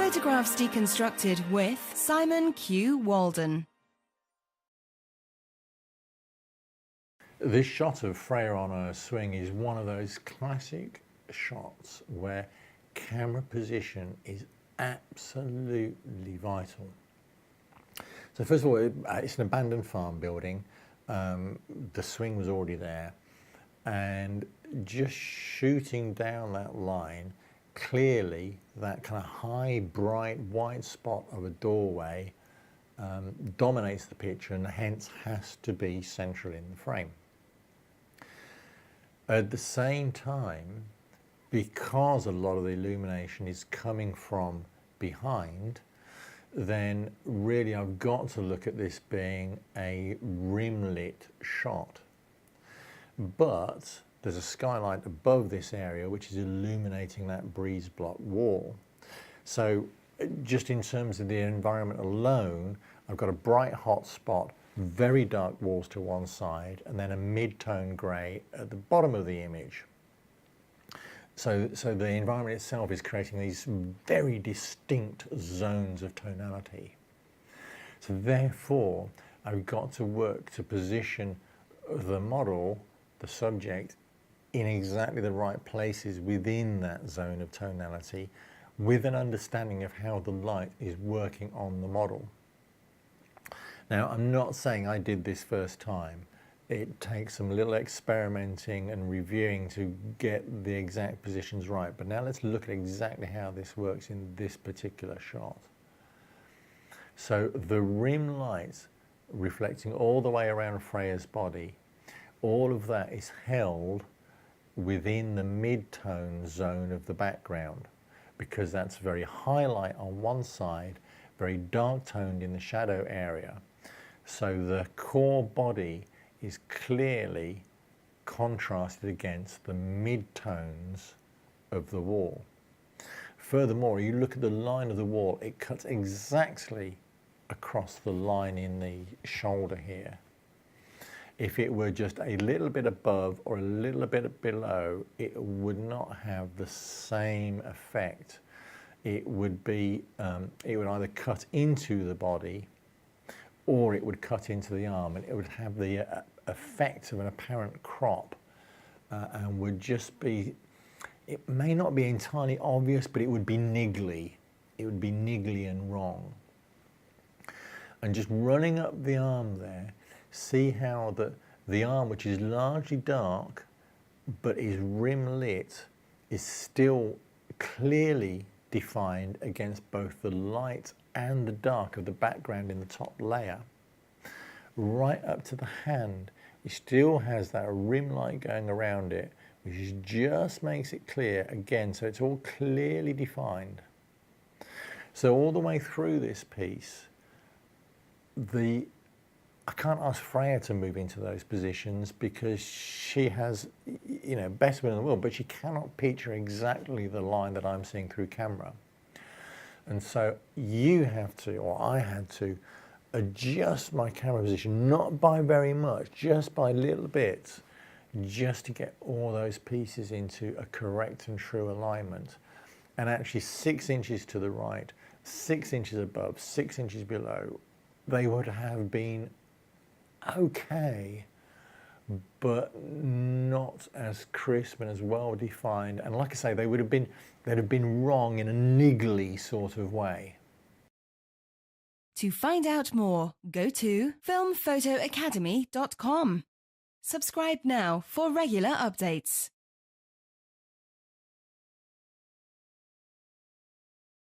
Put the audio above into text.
Photographs Deconstructed with Simon Q. Walden. This shot of Freya on a swing is one of those classic shots where camera position is absolutely vital. So first of all, it's an abandoned farm building. The swing was already there, and just shooting down that line, clearly that kind of high, bright, white spot of a doorway dominates the picture and hence has to be central in the frame. At the same time, because a lot of the illumination is coming from behind, then really I've got to look at this being a rim-lit shot. But there's a skylight above this area which is illuminating that breeze block wall. So just in terms of the environment alone, I've got a bright hot spot, very dark walls to one side, and then a mid-tone grey at the bottom of the image. So the environment itself is creating these very distinct zones of tonality. So therefore, I've got to work to position the model, the subject, in exactly the right places within that zone of tonality, with an understanding of how the light is working on the model. Now, I'm not saying I did this first time. It takes some little experimenting and reviewing to get the exact positions right. But now let's look at exactly how this works in this particular shot. So the rim light reflecting all the way around Freya's body, all of that is held within the mid-tone zone of the background, because that's very high light on one side, very dark toned in the shadow area. So the core body is clearly contrasted against the mid-tones of the wall. Furthermore, you look at the line of the wall, it cuts exactly across the line in the shoulder here. If it were just a little bit above or a little bit below, it would not have the same effect. It would be, it would either cut into the body or it would cut into the arm, and it would have the effect of an apparent crop and would just be, it may not be entirely obvious, but it would be niggly. It would be niggly and wrong. And just running up the arm there, see how the arm, which is largely dark but is rim lit, is still clearly defined against both the light and the dark of the background in the top layer. Right up to the hand, it still has that rim light going around it, which just makes it clear again, so it's all clearly defined. So all the way through this piece, I can't ask Freya to move into those positions because she has, you know, best will in the world, but she cannot picture exactly the line that I'm seeing through camera. And so you have to, or I had to, adjust my camera position, not by very much, just by little bits, just to get all those pieces into a correct and true alignment. And actually 6 inches to the right, 6 inches above, 6 inches below, they would have been okay, but not as crisp and as well defined. And like I say, they'd have been wrong in a niggly sort of way. To find out more, go to FilmPhotoAcademy.com. Subscribe now for regular updates.